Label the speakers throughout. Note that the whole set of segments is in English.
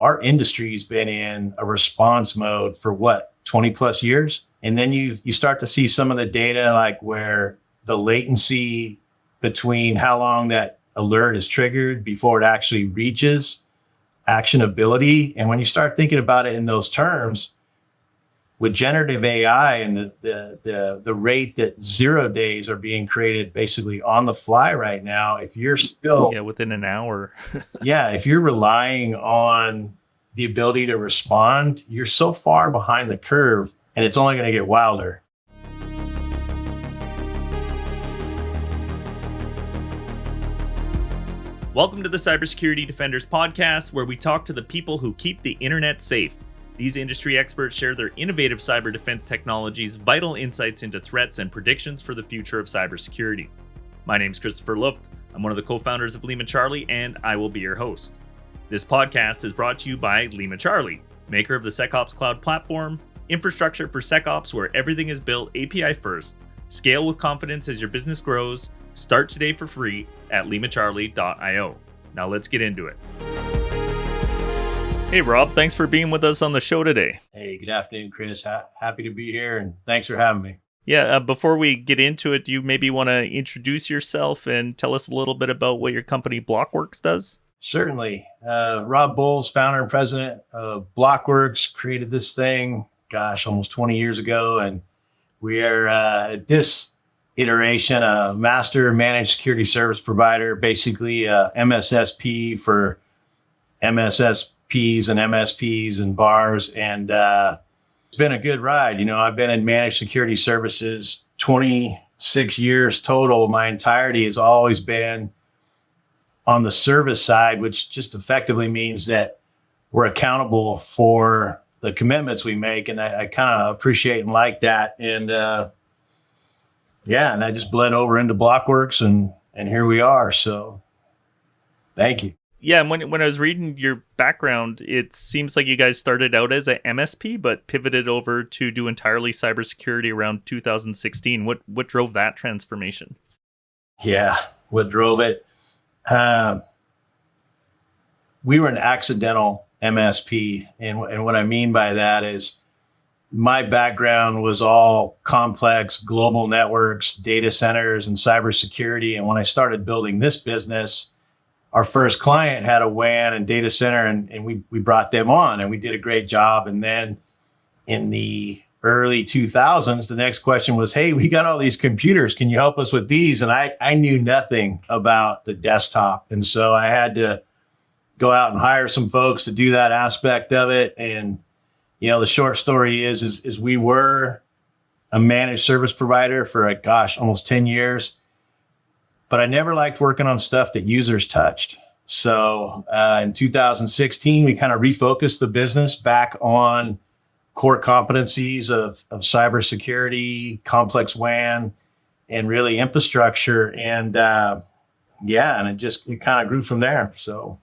Speaker 1: our industry's been in a response mode for 20 plus years. And then you start to see some of the data, like where the latency between how long that alert is triggered before it actually reaches actionability. And when you start thinking about it in those terms, with generative AI and the rate that 0 days are being created basically on the fly right now, if you're still
Speaker 2: within an hour,
Speaker 1: if you're relying on the ability to respond, you're so far behind the curve, and it's only going to get wilder.
Speaker 2: Welcome to the Cybersecurity Defenders Podcast, where we talk to the people who keep the internet safe. These industry experts share their innovative cyber defense technologies, vital insights into threats, and predictions for the future of cybersecurity. My name is Christopher Luft. I'm one of the co-founders of LimaCharlie, and I will be your host. This podcast is brought to you by LimaCharlie, maker of the SecOps Cloud platform, infrastructure for SecOps where everything is built API first. Scale with confidence as your business grows. Start today for free at limacharlie.io. Now let's get into it. Hey, Rob, thanks for being with us on the show today.
Speaker 1: Hey, good afternoon, Chris. Happy to be here, and thanks for having me.
Speaker 2: Yeah, before we get into it, do you maybe want to introduce yourself and tell us a little bit about what your company BLOKWORX does?
Speaker 1: Certainly. Rob Boles, founder and president of BLOKWORX, created this thing, almost 20 years ago. And we are, at this iteration, a master managed security service provider, basically a MSSP for MSSPs and MSPs and bars. And it's been a good ride. You know, I've been in managed security services 26 years total. My entirety has always been on the service side, which just effectively means that we're accountable for the commitments we make. And I kind of appreciate and like that. And and I just bled over into BLOKWORX, and here we are. So thank you.
Speaker 2: Yeah, and when I was reading your background, it seems like you guys started out as an MSP, but pivoted over to do entirely cybersecurity around 2016. What drove that transformation?
Speaker 1: Yeah, what drove it? We were an accidental MSP, and what I mean by that is my background was all complex global networks, data centers, and cybersecurity. And when I started building this business, our first client had a WAN and data center, and we brought them on, and we did a great job. And then in the early 2000s, the next question was, hey, we got all these computers. Can you help us with these? And I knew nothing about the desktop. And so I had to go out and hire some folks to do that aspect of it. And, you know, the short story is we were a managed service provider for, almost 10 years. But I never liked working on stuff that users touched. So in 2016, we kind of refocused the business back on core competencies of cybersecurity, complex WAN, and really infrastructure. And and it kind of grew from there. So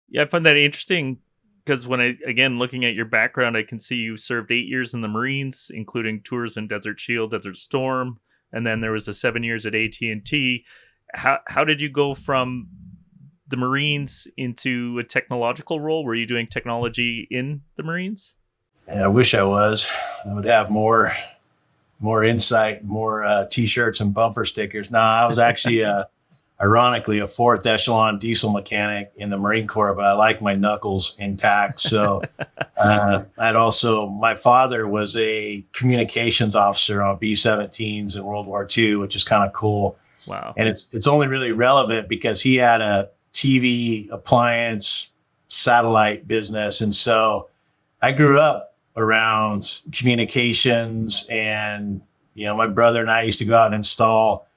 Speaker 2: yeah, I find that interesting because looking at your background, I can see you served 8 years in the Marines, including tours in Desert Shield, Desert Storm. And then there was the 7 years at AT&T. How did you go from the Marines into a technological role? Were you doing technology in the Marines?
Speaker 1: Yeah, I wish I was. I would have more insight, more T-shirts and bumper stickers. No, I was actually, ironically, a fourth echelon diesel mechanic in the Marine Corps, but I like my knuckles intact. So my father was a communications officer on B-17s in World War II, which is kind of cool.
Speaker 2: Wow.
Speaker 1: And it's only really relevant because he had a TV appliance satellite business. And so I grew up around communications, and, you know, my brother and I used to go out and install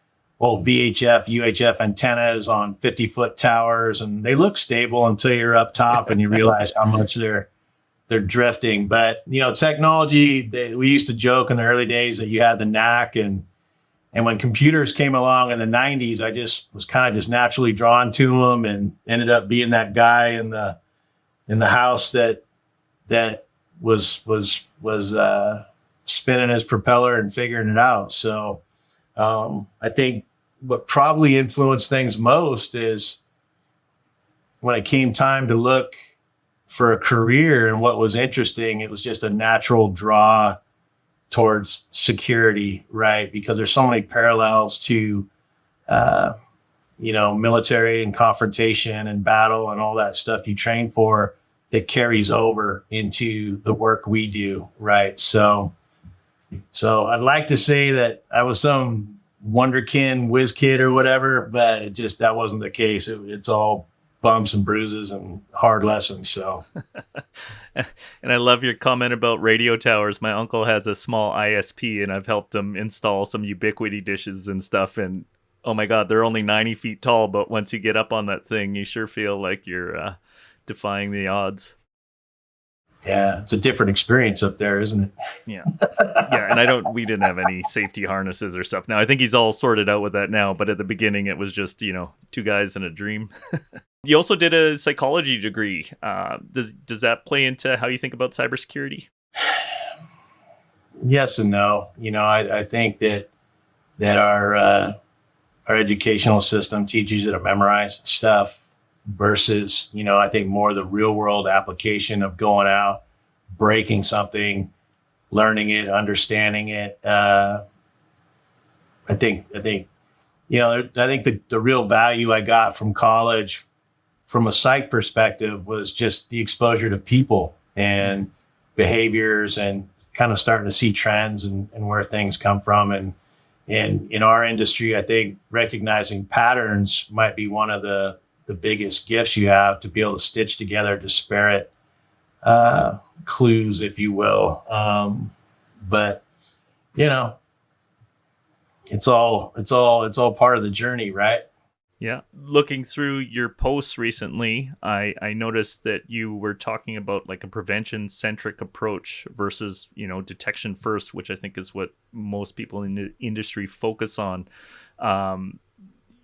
Speaker 1: old VHF, UHF antennas on 50-foot towers, and they look stable until you're up top and you realize how much they're drifting. But, you know, technology, we used to joke in the early days that you had the knack, and when computers came along in the 90s, I just was kind of just naturally drawn to them and ended up being that guy in the house that was spinning his propeller and figuring it out. So I think what probably influenced things most is when it came time to look for a career and what was interesting, it was just a natural draw towards security, right? Because there's so many parallels to, military and confrontation and battle and all that stuff you train for that carries over into the work we do, right? So I'd like to say that I was some wonderkin whiz kid or whatever, but that wasn't the case. It's all bumps and bruises and hard lessons. So,
Speaker 2: and I love your comment about radio towers. My uncle has a small ISP, and I've helped him install some Ubiquity dishes and stuff. And oh my God, they're only 90 feet tall, but once you get up on that thing, you sure feel like you're defying the odds.
Speaker 1: Yeah, it's a different experience up there, isn't it?
Speaker 2: Yeah. And we didn't have any safety harnesses or stuff. Now, I think he's all sorted out with that now, but at the beginning it was just, two guys in a dream. You also did a psychology degree. Does that play into how you think about cybersecurity?
Speaker 1: Yes and no. I think that our educational system teaches you to memorize stuff versus, I think more the real world application of going out, breaking something, learning it, understanding it. I think the real value I got from college from a psych perspective was just the exposure to people and behaviors and kind of starting to see trends and where things come from. And in our industry, I think recognizing patterns might be one of the biggest gifts you have to be able to stitch together disparate clues, if you will. But it's all part of the journey, right?
Speaker 2: Yeah. Looking through your posts recently, I noticed that you were talking about like a prevention centric approach versus, detection first, which I think is what most people in the industry focus on.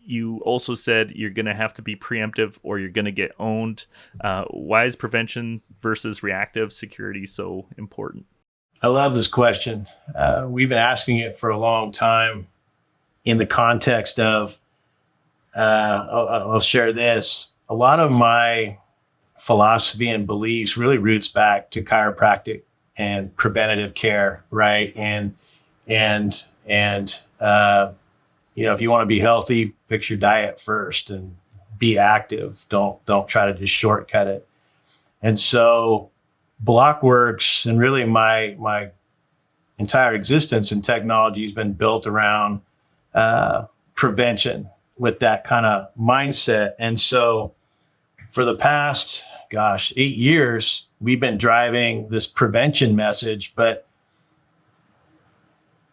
Speaker 2: You also said you're going to have to be preemptive or you're going to get owned. Why is prevention versus reactive security so important?
Speaker 1: I love this question. We've been asking it for a long time in the context of, I'll share this. A lot of my philosophy and beliefs really roots back to chiropractic and preventative care, right? And if you want to be healthy, fix your diet first and be active. Don't try to just shortcut it. And so BLOKWORX and really my entire existence in technology has been built around prevention with that kind of mindset. And so for the past, 8 years, we've been driving this prevention message, but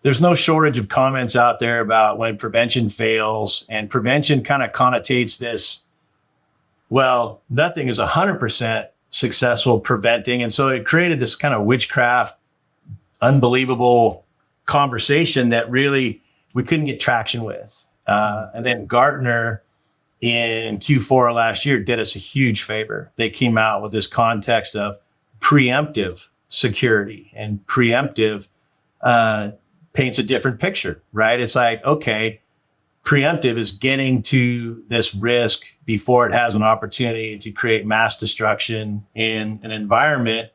Speaker 1: there's no shortage of comments out there about when prevention fails, and prevention kind of connotates this, well, nothing is 100% successful preventing. And so it created this kind of witchcraft, unbelievable conversation that really we couldn't get traction with. And then Gartner in Q4 last year did us a huge favor. They came out with this context of preemptive security, and preemptive paints a different picture, right? It's like, okay, preemptive is getting to this risk before it has an opportunity to create mass destruction in an environment.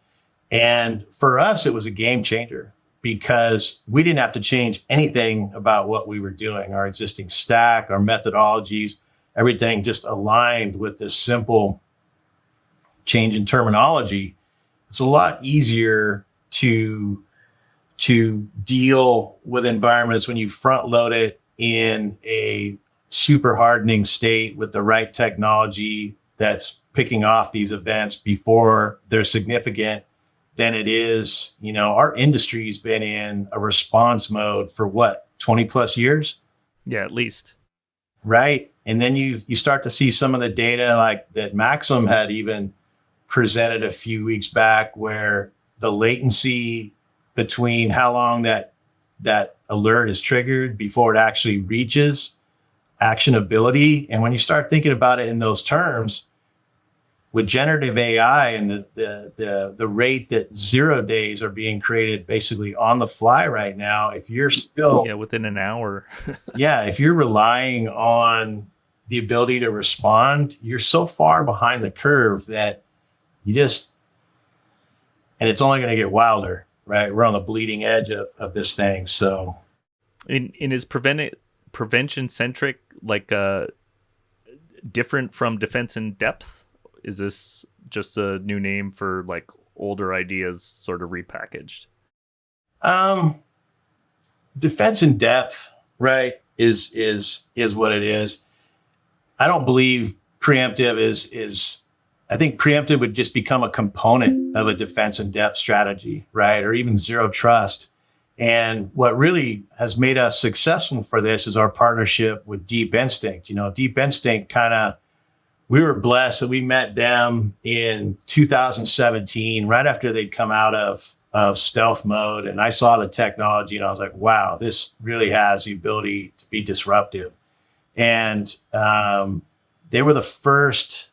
Speaker 1: And for us, it was a game changer because we didn't have to change anything about what we were doing. Our existing stack, our methodologies, everything just aligned with this simple change in terminology. It's a lot easier to deal with environments when you front load it in a super hardening state with the right technology that's picking off these events before they're significant than it is. Our industry's been in a response mode for 20 plus years?
Speaker 2: Yeah, at least.
Speaker 1: Right. And then you start to see some of the data like that Maxim had even presented a few weeks back, where the latency between how long that alert is triggered before it actually reaches actionability. And when you start thinking about it in those terms, with generative AI and the rate that 0 days are being created basically on the fly right now, if you're still
Speaker 2: within an hour,
Speaker 1: if you're relying on the ability to respond, you're so far behind the curve that you just and it's only going to get wilder, right? We're on the bleeding edge of this thing. So
Speaker 2: in is prevention centric, like different from defense in depth? Is this just a new name for like older ideas sort of repackaged?
Speaker 1: Defense in depth, right, is what it is. I don't believe preemptive is I think preemptive would just become a component of a defense in depth strategy, right? Or even zero trust. And what really has made us successful for this is our partnership with Deep Instinct. Deep Instinct we were blessed that we met them in 2017, right after they'd come out of stealth mode. And I saw the technology and I was like, wow, this really has the ability to be disruptive. And they were the first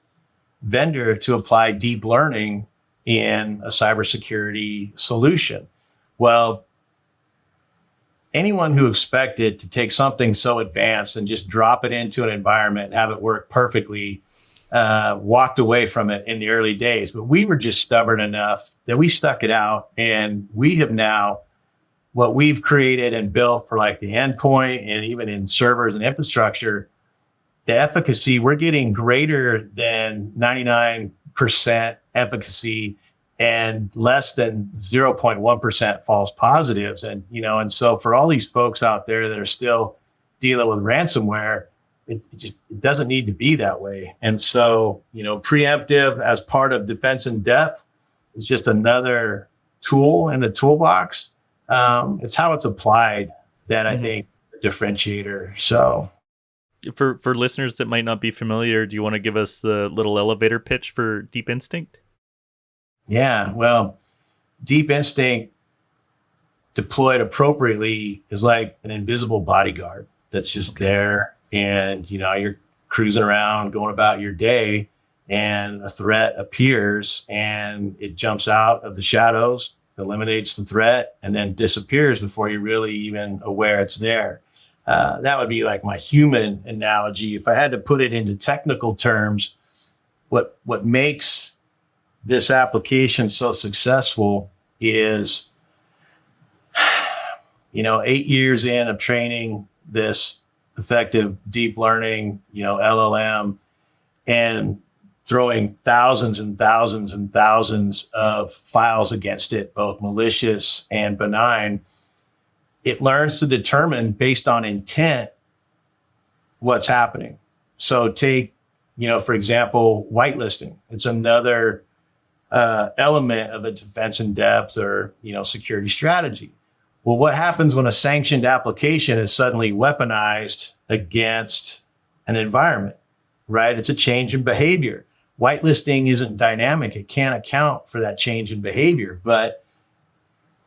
Speaker 1: vendor to apply deep learning in a cybersecurity solution. Well, anyone who expected to take something so advanced and just drop it into an environment and have it work perfectly walked away from it in the early days. But we were just stubborn enough that we stuck it out, and we have now, what we've created and built for like the endpoint and even in servers and infrastructure, the efficacy, we're getting greater than 99% efficacy and less than 0.1% false positives. And so for all these folks out there that are still dealing with ransomware, it doesn't need to be that way. And so, preemptive as part of defense in depth is just another tool in the toolbox. It's how it's applied that I think differentiator. So
Speaker 2: for listeners that might not be familiar, do you want to give us the little elevator pitch for Deep Instinct?
Speaker 1: Yeah, well, Deep Instinct deployed appropriately is like an invisible bodyguard that's just there. And, you're cruising around, going about your day, and a threat appears and it jumps out of the shadows, eliminates the threat, and then disappears before you're really even aware it's there. That would be like my human analogy. If I had to put it into technical terms, what makes this application so successful is, 8 years in of training this effective deep learning, LLM, and throwing thousands and thousands and thousands of files against it, both malicious and benign. It learns to determine based on intent what's happening. So take, for example, whitelisting. It's another element of a defense in depth or, security strategy. Well, what happens when a sanctioned application is suddenly weaponized against an environment, right? It's a change in behavior. Whitelisting isn't dynamic. It can't account for that change in behavior, but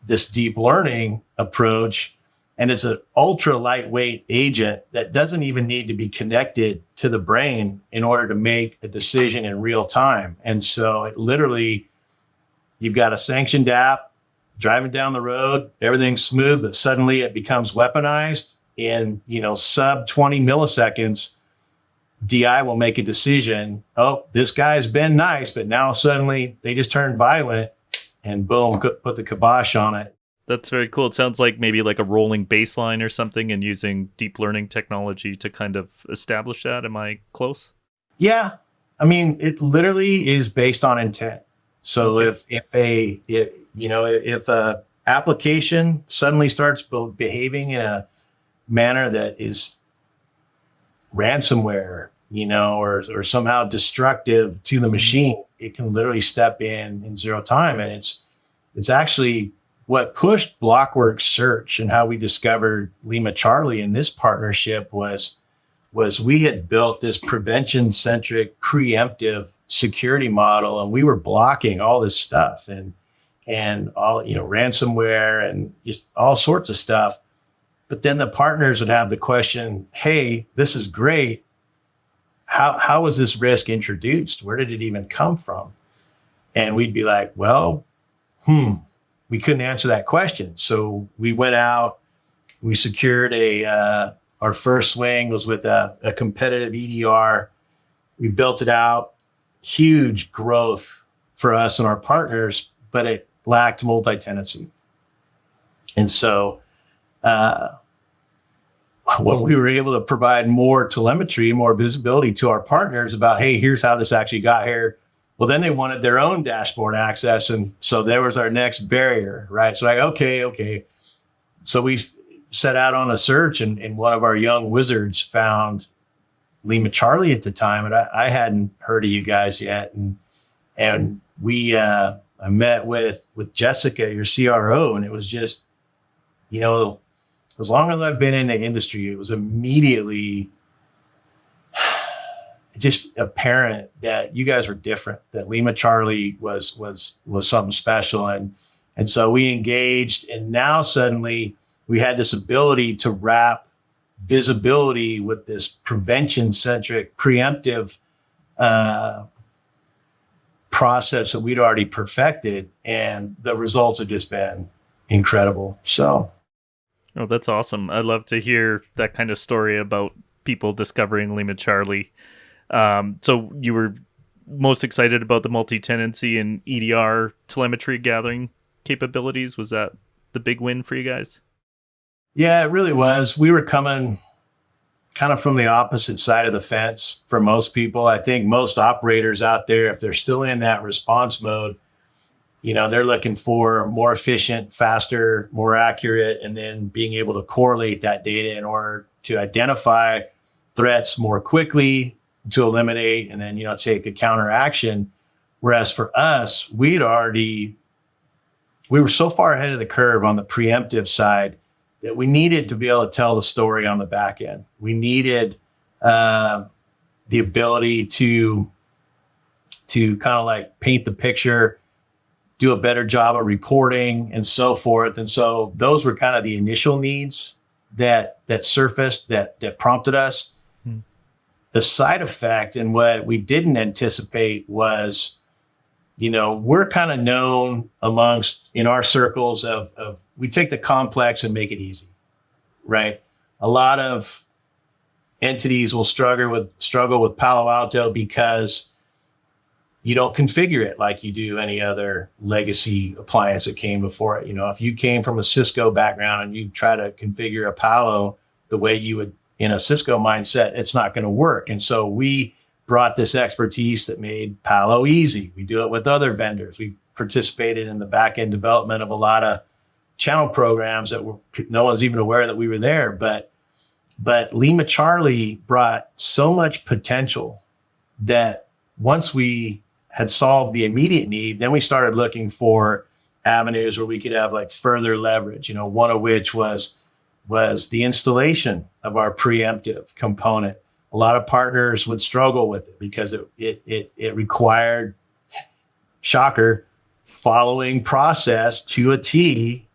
Speaker 1: this deep learning approach, and it's an ultra lightweight agent that doesn't even need to be connected to the brain in order to make a decision in real time. And so it literally, you've got a sanctioned app, driving down the road, everything's smooth, but suddenly it becomes weaponized in, sub 20 milliseconds. DI will make a decision. Oh, this guy's been nice, but now suddenly they just turn violent, and boom, put the kibosh on it.
Speaker 2: That's very cool. It sounds like maybe like a rolling baseline or something, and using deep learning technology to kind of establish that. Am I close?
Speaker 1: Yeah. I mean, it literally is based on intent. So if a application suddenly starts behaving in a manner that is ransomware, or somehow destructive to the machine, it can literally step in zero time. And it's actually what pushed BLOKWORX search and how we discovered LimaCharlie in this partnership was we had built this prevention-centric preemptive security model, and we were blocking all this stuff and all, ransomware and just all sorts of stuff. But then the partners would have the question, hey, this is great. How was this risk introduced? Where did it even come from? And we'd be like, well, we couldn't answer that question. So we went out, we secured our first swing was with a competitive EDR. We built it out, huge growth for us and our partners, but lacked multi-tenancy. And so when we were able to provide more telemetry, more visibility to our partners about, hey, here's how this actually got here. Well, then they wanted their own dashboard access. And so there was our next barrier, right? So okay. So we set out on a search, and one of our young wizards found LimaCharlie at the time. And I hadn't heard of you guys yet. And we, I met with Jessica, your CRO, and it was just, as long as I've been in the industry, it was immediately just apparent that you guys were different, that LimaCharlie was something special. And so we engaged, and now suddenly we had this ability to wrap visibility with this prevention-centric, preemptive process that we'd already perfected, and the results have just been incredible. So.
Speaker 2: Oh, that's awesome. I'd love to hear that kind of story about people discovering LimaCharlie. So you were most excited about the multi-tenancy and EDR telemetry gathering capabilities. Was that the big win for you guys?
Speaker 1: Yeah, it really was. We were coming kind of from the opposite side of the fence for most people. I think most operators out there, if they're still in that response mode, they're looking for more efficient, faster, more accurate, and then being able to correlate that data in order to identify threats more quickly, to eliminate, and then, take a counter action. Whereas for us, we were so far ahead of the curve on the preemptive side that we needed to be able to tell the story on the back end. We needed the ability to kind of like paint the picture, do a better job of reporting, and so forth. And so those were kind of the initial needs that surfaced, that prompted us. The side effect, and what we didn't anticipate, was, we're kind of known in our circles of we take the complex and make it easy, right? A lot of entities will struggle with Palo Alto because you don't configure it like you do any other legacy appliance that came before it. If you came from a Cisco background and you try to configure a Palo the way you would in a Cisco mindset, it's not going to work. And so we brought this expertise that made Palo easy. We do it with other vendors. We participated in the back-end development of a lot of channel programs that no one's even aware that we were there. But LimaCharlie brought so much potential that once we had solved the immediate need, then we started looking for avenues where we could have like further leverage, one of which was the installation of our preemptive component. A lot of partners would struggle with it because it required, shocker, following process to a T,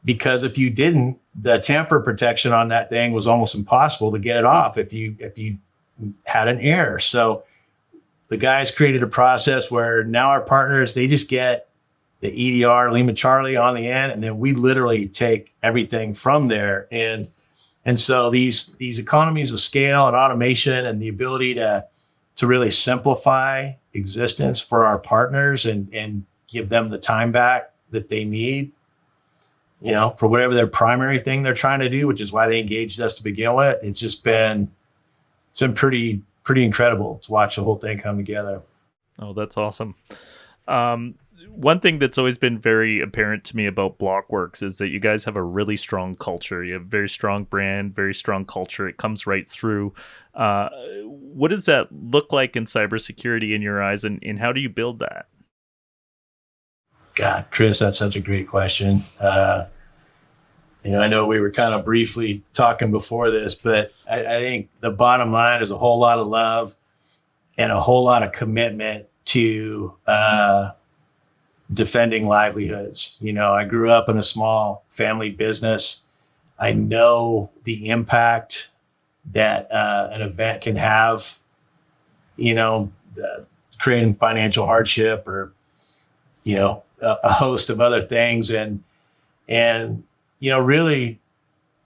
Speaker 1: because if you didn't, the tamper protection on that thing was almost impossible to get it off if you had an error. So the guys created a process where now our partners, they just get the EDR LimaCharlie on the end, and then we literally take everything from there. And so these economies of scale and automation and the ability to really simplify existence for our partners and give them the time back that they need, for whatever their primary thing they're trying to do, which is why they engaged us to begin with. It's been pretty incredible to watch the whole thing come together.
Speaker 2: Oh, that's awesome. One thing that's always been very apparent to me about BLOKWORX is that you guys have a really strong culture. You have a very strong brand, very strong culture. It comes right through. What does that look like in cybersecurity in your eyes, and how do you build that?
Speaker 1: God, Chris, that's such a great question. I know we were kind of briefly talking before this, but I think the bottom line is a whole lot of love and a whole lot of commitment to defending livelihoods. I grew up in a small family business. I know the impact that an event can have, creating financial hardship or, a host of other things. And really,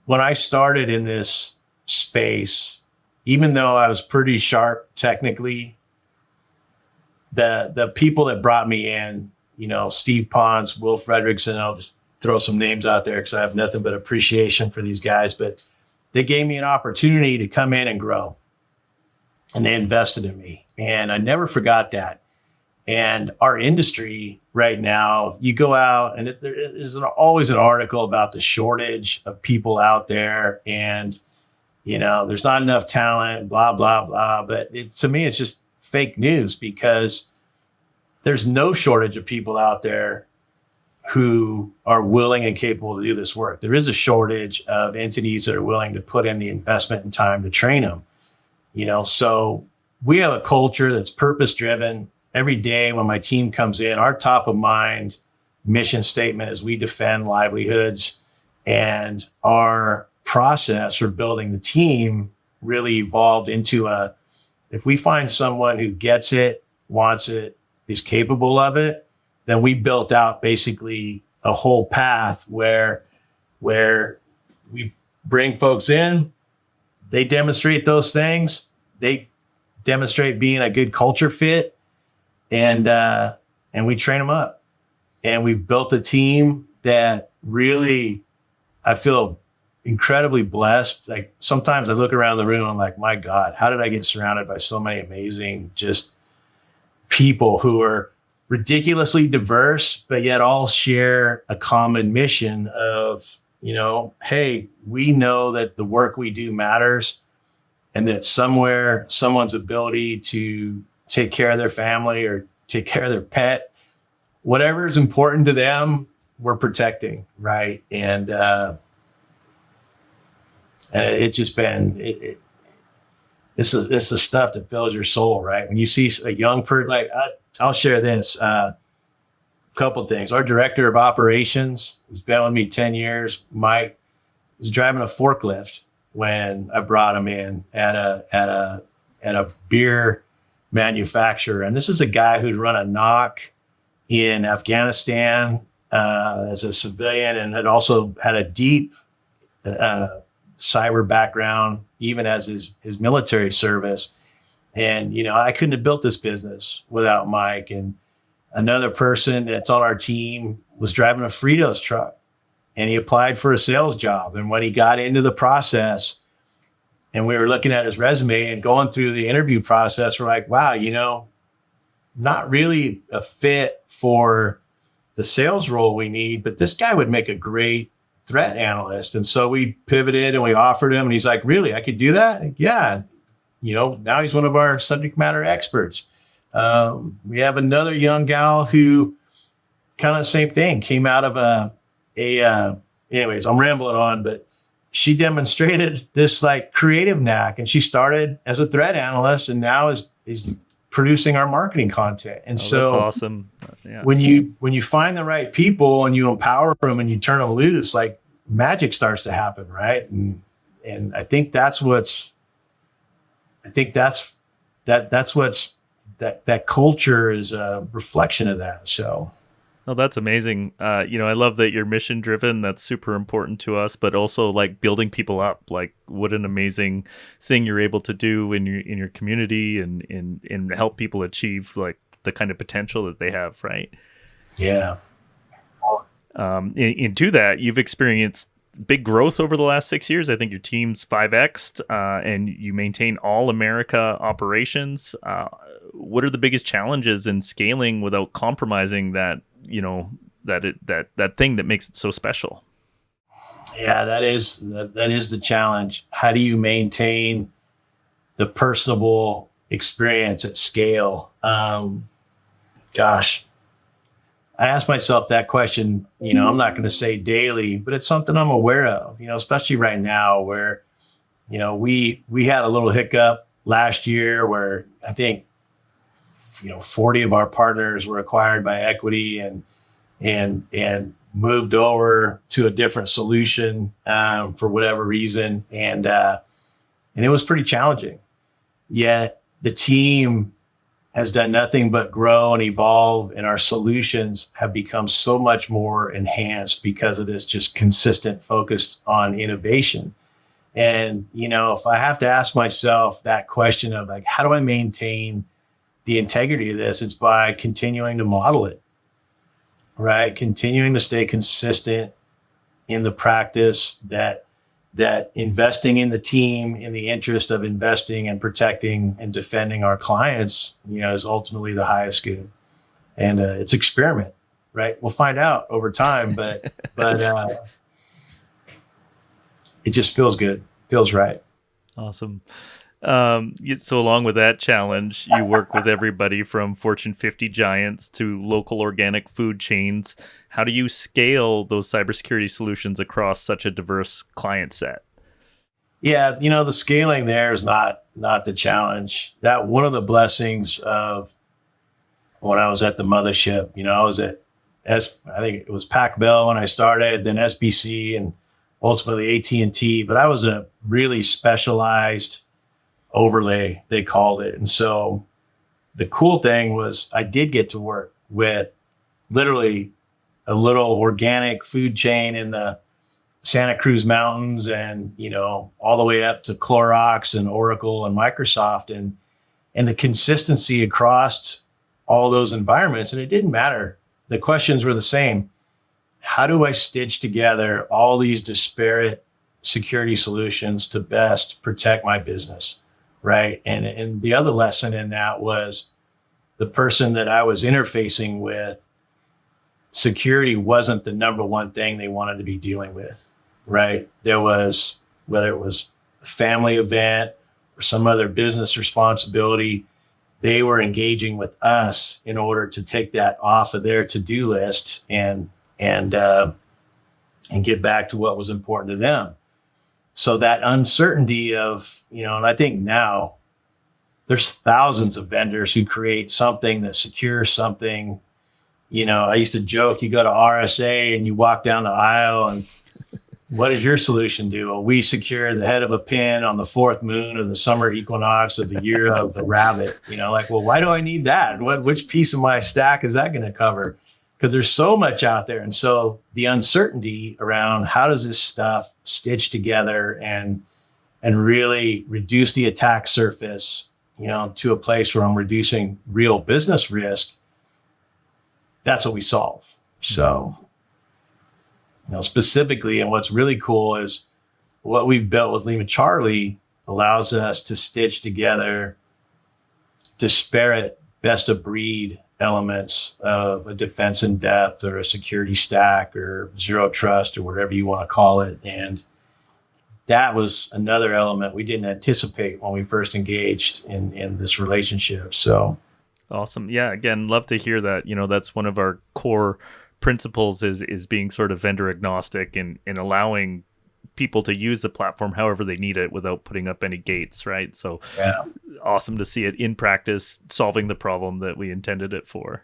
Speaker 1: when I started in this space, even though I was pretty sharp technically, the people that brought me in Steve Ponce, Will Fredrickson. I'll just throw some names out there because I have nothing but appreciation for these guys. But they gave me an opportunity to come in and grow. And they invested in me. And I never forgot that. And our industry right now, you go out and there is always an article about the shortage of people out there. And, there's not enough talent, blah, blah, blah. But to me, it's just fake news because there's no shortage of people out there who are willing and capable to do this work. There is a shortage of entities that are willing to put in the investment and time to train them. So we have a culture that's purpose driven. Every day when my team comes in, our top of mind mission statement is we defend livelihoods, and our process for building the team really evolved into if we find someone who gets it, wants it, is capable of it, then we built out basically a whole path where we bring folks in, they demonstrate those things, they demonstrate being a good culture fit, and we train them up. And we've built a team that really, I feel incredibly blessed. Like sometimes I look around the room, I'm like, my God, how did I get surrounded by so many amazing just people who are ridiculously diverse, but yet all share a common mission of, hey, we know that the work we do matters, and that somewhere someone's ability to take care of their family or take care of their pet, whatever is important to them, we're protecting, right? And it's just been, this is the stuff that fills your soul, right? When you see a young person, I'll share this, couple things. Our director of operations, who's been with me 10 years, Mike, was driving a forklift when I brought him in at a beer manufacturer. And this is a guy who'd run a knock in Afghanistan as a civilian, and had also had a deep cyber background, even as his military service. And, I couldn't have built this business without Mike. And another person that's on our team was driving a Fritos truck, and he applied for a sales job. And when he got into the process and we were looking at his resume and going through the interview process, we're like, wow, not really a fit for the sales role we need, but this guy would make a great threat analyst. And so we pivoted and we offered him, and he's like, really, I could do that? Yeah. Now he's one of our subject matter experts. We have another young gal who kind of the same thing, came out of anyways, I'm rambling on, but she demonstrated this creative knack, and she started as a threat analyst and now is producing our marketing content. And so
Speaker 2: that's awesome. Yeah.
Speaker 1: When you find the right people and you empower them and you turn them loose, magic starts to happen. Right. And I think that's that culture is a reflection of that. So.
Speaker 2: Oh, that's amazing. I love that you're mission driven. That's super important to us, but also building people up. What an amazing thing you're able to do in your community and help people achieve the kind of potential that they have. Right.
Speaker 1: Yeah.
Speaker 2: Into that, you've experienced big growth over the last 6 years. I think your team's 5x'd, and you maintain all America operations. What are the biggest challenges in scaling without compromising that thing that makes it so special?
Speaker 1: Yeah, that is the challenge. How do you maintain the personable experience at scale? Gosh, I ask myself that question. I'm not going to say daily, but it's something I'm aware of. Especially right now, where we had a little hiccup last year where I think 40 of our partners were acquired by equity and moved over to a different solution for whatever reason. And it was pretty challenging. Yet the team has done nothing but grow and evolve, and our solutions have become so much more enhanced because of this just consistent focus on innovation. And, if I have to ask myself that question of how do I maintain the integrity of this, it's by continuing to model it. right? Continuing to stay consistent in the practice that investing in the team in the interest of investing and protecting and defending our clients, is ultimately the highest good. And it's experiment, right? We'll find out over time, but it just feels good, feels right.
Speaker 2: Awesome. So along with that challenge, you work with everybody from Fortune 50 giants to local organic food chains. How do you scale those cybersecurity solutions across such a diverse client set?
Speaker 1: Yeah, the scaling there is not the challenge. That one of the blessings of when I was at the mothership, I was at I think it was Pac Bell when I started, then SBC, and ultimately AT&T. But I was a really specialized overlay, they called it. And so the cool thing was I did get to work with literally a little organic food chain in the Santa Cruz Mountains, and all the way up to Clorox and Oracle and Microsoft, and the consistency across all those environments. And it didn't matter. The questions were the same. How do I stitch together all these disparate security solutions to best protect my business? Right. And the other lesson in that was the person that I was interfacing with, security wasn't the number one thing they wanted to be dealing with. Right. There was, whether it was a family event or some other business responsibility, they were engaging with us in order to take that off of their to-do list and get back to what was important to them. So that uncertainty of, and I think now there's thousands of vendors who create something that secures something. I used to joke, you go to RSA and you walk down the aisle and what does your solution do? Well, we secure the head of a pin on the fourth moon of the summer equinox of the year of the rabbit. Well, why do I need that? Which piece of my stack is that going to cover? Because there's so much out there. And so the uncertainty around how does this stuff stitch together and really reduce the attack surface, to a place where I'm reducing real business risk, that's what we solve. So, specifically, and what's really cool is what we've built with LimaCharlie allows us to stitch together disparate best of breed elements of a defense in depth or a security stack or zero trust or whatever you want to call it. And that was another element we didn't anticipate when we first engaged in this relationship. So
Speaker 2: awesome. Yeah. Again, love to hear that. That's one of our core principles is being sort of vendor agnostic and allowing people to use the platform however they need it without putting up any gates, right? So
Speaker 1: yeah.
Speaker 2: Awesome to see it in practice solving the problem that we intended it for.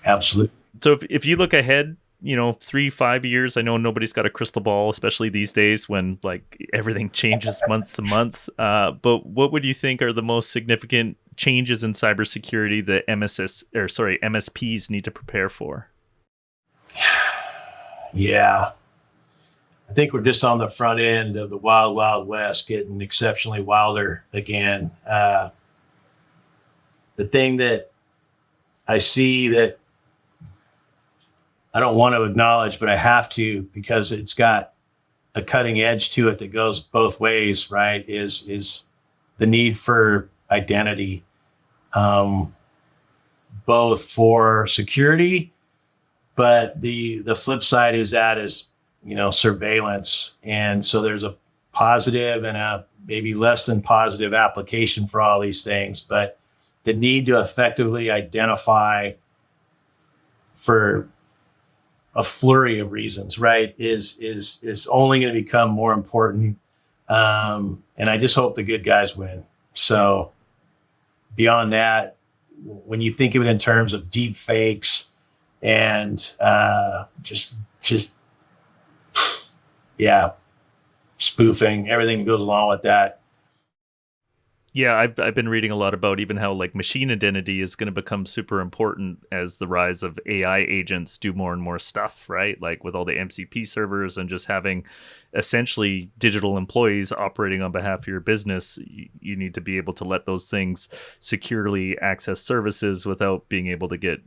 Speaker 1: Absolutely.
Speaker 2: So if you look ahead, 3-5 years, I know nobody's got a crystal ball, especially these days when everything changes month to month. But what would you think are the most significant changes in cybersecurity that MSPs need to prepare for?
Speaker 1: Yeah. I think we're just on the front end of the wild, wild west, getting exceptionally wilder again. The thing that I see that I don't want to acknowledge, but I have to because it's got a cutting edge to it that goes both ways, right, is the need for identity, both for security, but the flip side is surveillance. And so there's a positive and a maybe less than positive application for all these things, but the need to effectively identify for a flurry of reasons, right, is only going to become more important. And I just hope the good guys win. So beyond that, when you think of it in terms of deep fakes and just spoofing, everything that goes along with that.
Speaker 2: Yeah, I've been reading a lot about even how machine identity is going to become super important as the rise of AI agents do more and more stuff, right? With all the MCP servers and just having essentially digital employees operating on behalf of your business, you need to be able to let those things securely access services without being able to get,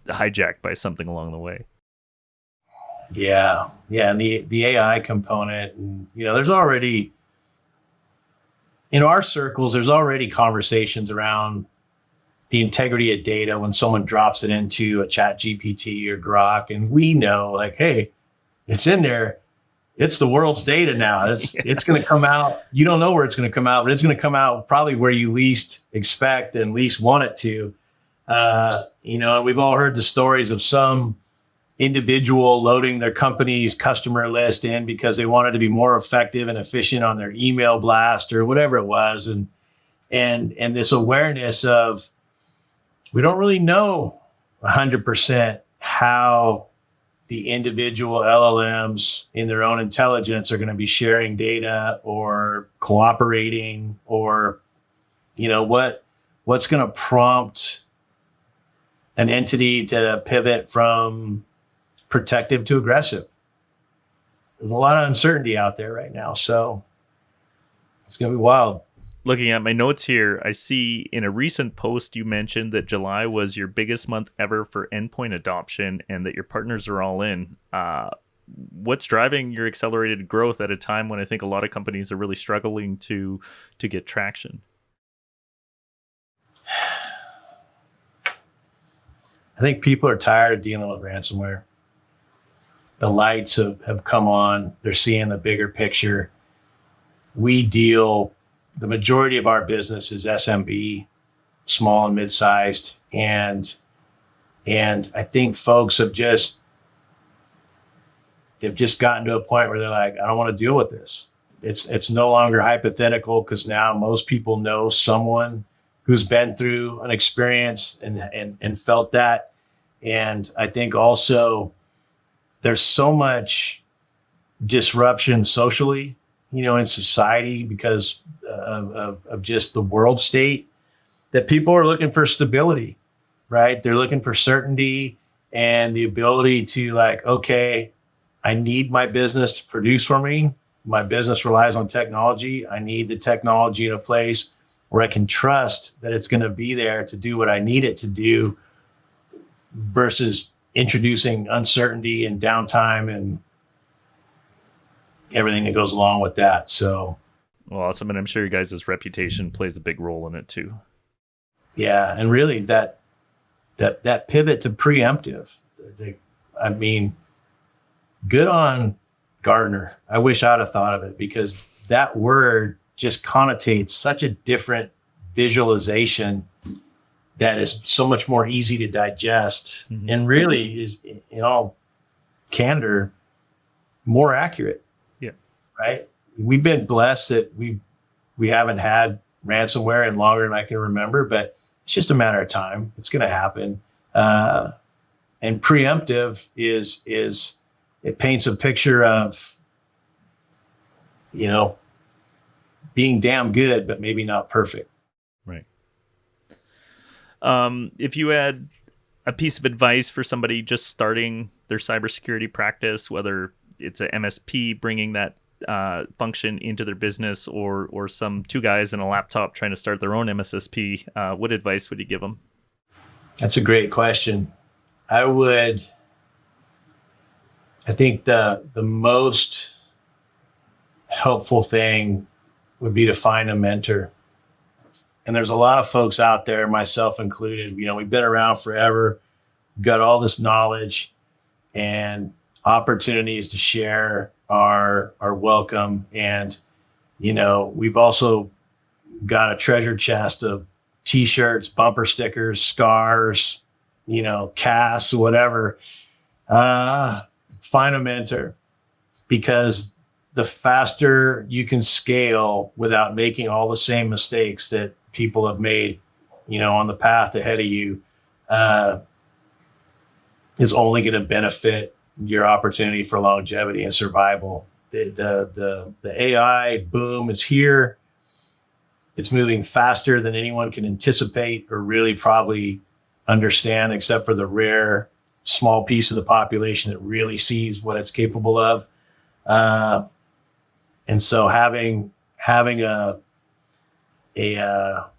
Speaker 2: hijacked by something along the way.
Speaker 1: Yeah. And the AI component, and, there's already, in our circles, there's already conversations around the integrity of data when someone drops it into a chat GPT or Grok. And we know, like, hey, it's in there. It's the world's data now. It's going to come out. You don't know where it's going to come out, but it's going to come out probably where you least expect and least want it to. And we've all heard the stories of some individual loading their company's customer list in because they wanted to be more effective and efficient on their email blast or whatever it was. And this awareness of, we don't really know 100% how the individual LLMs in their own intelligence are going to be sharing data or cooperating, or, what's going to prompt an entity to pivot from protective to aggressive. There's a lot of uncertainty out there right now. So it's going to be wild.
Speaker 2: Looking at my notes here, I see in a recent post you mentioned that July was your biggest month ever for endpoint adoption and that your partners are all in. What's driving your accelerated growth at a time when I think a lot of companies are really struggling to get traction?
Speaker 1: I think people are tired of dealing with ransomware. The lights have come on. They're seeing the bigger picture. The majority of our business is SMB, small and mid-sized. And I think folks have just gotten to a point where they're like, I don't want to deal with this. It's no longer hypothetical, because now most people know someone who's been through an experience and felt that. And I think also there's so much disruption socially, in society because of just the world state, that people are looking for stability, right? They're looking for certainty and the ability to, like, okay, I need my business to produce for me. My business relies on technology. I need the technology in a place where I can trust that it's going to be there to do what I need it to do, versus introducing uncertainty and downtime and everything that goes along with that. So,
Speaker 2: well, awesome. And I'm sure you guys' reputation plays a big role in it too.
Speaker 1: Yeah. And really that pivot to preemptive, I mean, good on Gartner. I wish I'd have thought of it, because that word just connotates such a different visualization that is so much more easy to digest, and really is, in all candor, more accurate.
Speaker 2: Yeah. Right.
Speaker 1: We've been blessed that we haven't had ransomware in longer than I can remember, but it's just a matter of time. It's going to happen. And preemptive is it paints a picture of, being damn good, but maybe not perfect.
Speaker 2: Right. If you had a piece of advice for somebody just starting their cybersecurity practice, whether it's a MSP bringing that function into their business, or some two guys and a laptop trying to start their own MSSP, what advice would you give them?
Speaker 1: That's a great question. I think the most helpful thing would be to find a mentor. And there's a lot of folks out there, myself included, we've been around forever, got all this knowledge, and opportunities to share are welcome. And, we've also got a treasure chest of t-shirts, bumper stickers, scars, casts, whatever. Find a mentor, because the faster you can scale without making all the same mistakes that people have made, on the path ahead of you, is only going to benefit your opportunity for longevity and survival. The AI boom is here. It's moving faster than anyone can anticipate or really probably understand, except for the rare small piece of the population that really sees what it's capable of. And so having a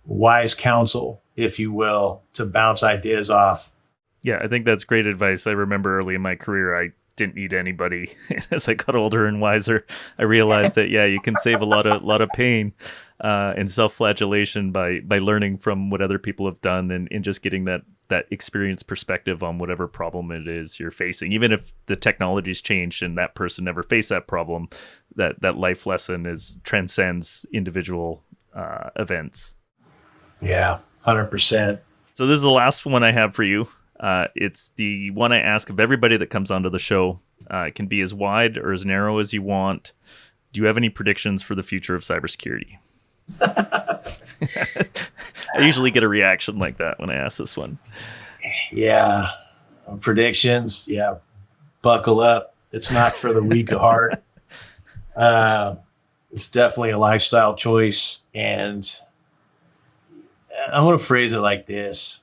Speaker 1: wise counsel, if you will, to bounce ideas off
Speaker 2: Yeah, I think that's great advice. I remember early in my career, I didn't need anybody. As I got older and wiser, I realized that you can save a lot of pain and self-flagellation by learning from what other people have done and just getting that experience perspective on whatever problem it is you're facing. Even if the technology's changed and that person never faced that problem, that life lesson transcends individual events.
Speaker 1: Yeah, 100%.
Speaker 2: So this is the last one I have for you. It's the one I ask of everybody that comes onto the show. It can be as wide or as narrow as you want. Do you have any predictions for the future of cybersecurity? I usually get a reaction like that when I ask this one.
Speaker 1: Yeah, predictions. Yeah, buckle up. It's not for the weak of heart. It's definitely a lifestyle choice. And I'm going to phrase it like this.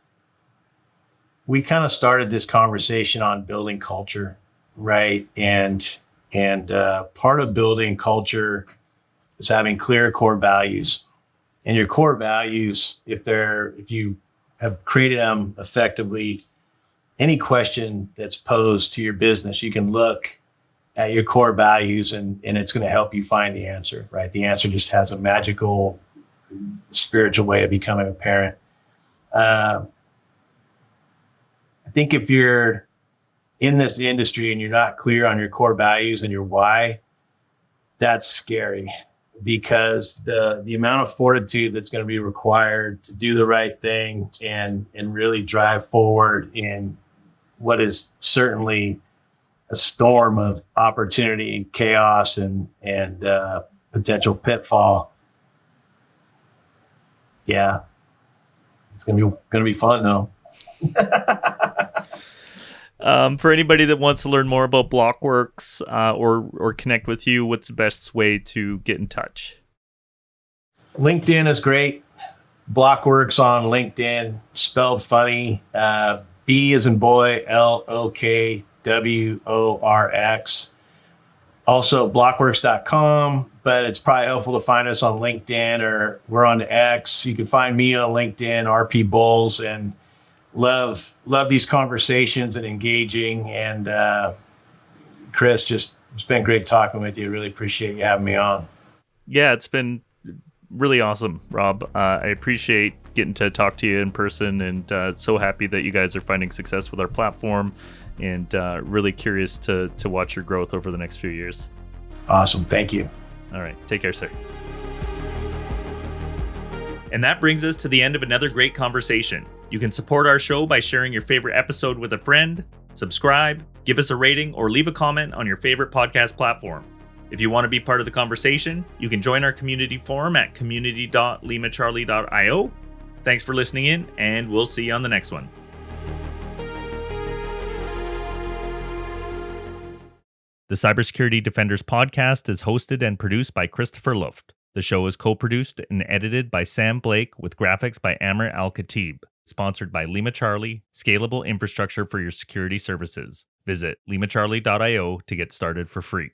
Speaker 1: We kind of started this conversation on building culture, right? And part of building culture is having clear core values. And your core values, if you have created them effectively, any question that's posed to your business, you can look at your core values and it's going to help you find the answer, right? The answer just has a magical, spiritual way of becoming apparent. I think if you're in this industry and you're not clear on your core values and your why, that's scary, because the amount of fortitude that's going to be required to do the right thing and really drive forward in what is certainly a storm of opportunity and chaos and potential pitfall. Yeah, it's going to be fun though.
Speaker 2: For anybody that wants to learn more about BLOKWORX or connect with you, what's the best way to get in touch?
Speaker 1: LinkedIn is great. BLOKWORX on LinkedIn, spelled funny. B as in boy, LOKWORX. Also BLOKWORX.com, but it's probably helpful to find us on LinkedIn, or we're on X. You can find me on LinkedIn, RP Boles, and love these conversations and engaging. And Chris, it's been great talking with you. Really appreciate you having me on.
Speaker 2: Yeah, it's been really awesome, Rob. I appreciate getting to talk to you in person, and so happy that you guys are finding success with our platform, and really curious to watch your growth over the next few years.
Speaker 1: Awesome. Thank you.
Speaker 2: All right. Take care, sir. And that brings us to the end of another great conversation. You can support our show by sharing your favorite episode with a friend, subscribe, give us a rating, or leave a comment on your favorite podcast platform. If you want to be part of the conversation, you can join our community forum at community.limacharlie.io. Thanks for listening in, and we'll see you on the next one. The Cybersecurity Defenders Podcast is hosted and produced by Christopher Luft. The show is co-produced and edited by Sam Blake with graphics by Amr Al-Khatib. Sponsored by LimaCharlie, scalable infrastructure for your security services. Visit limacharlie.io to get started for free.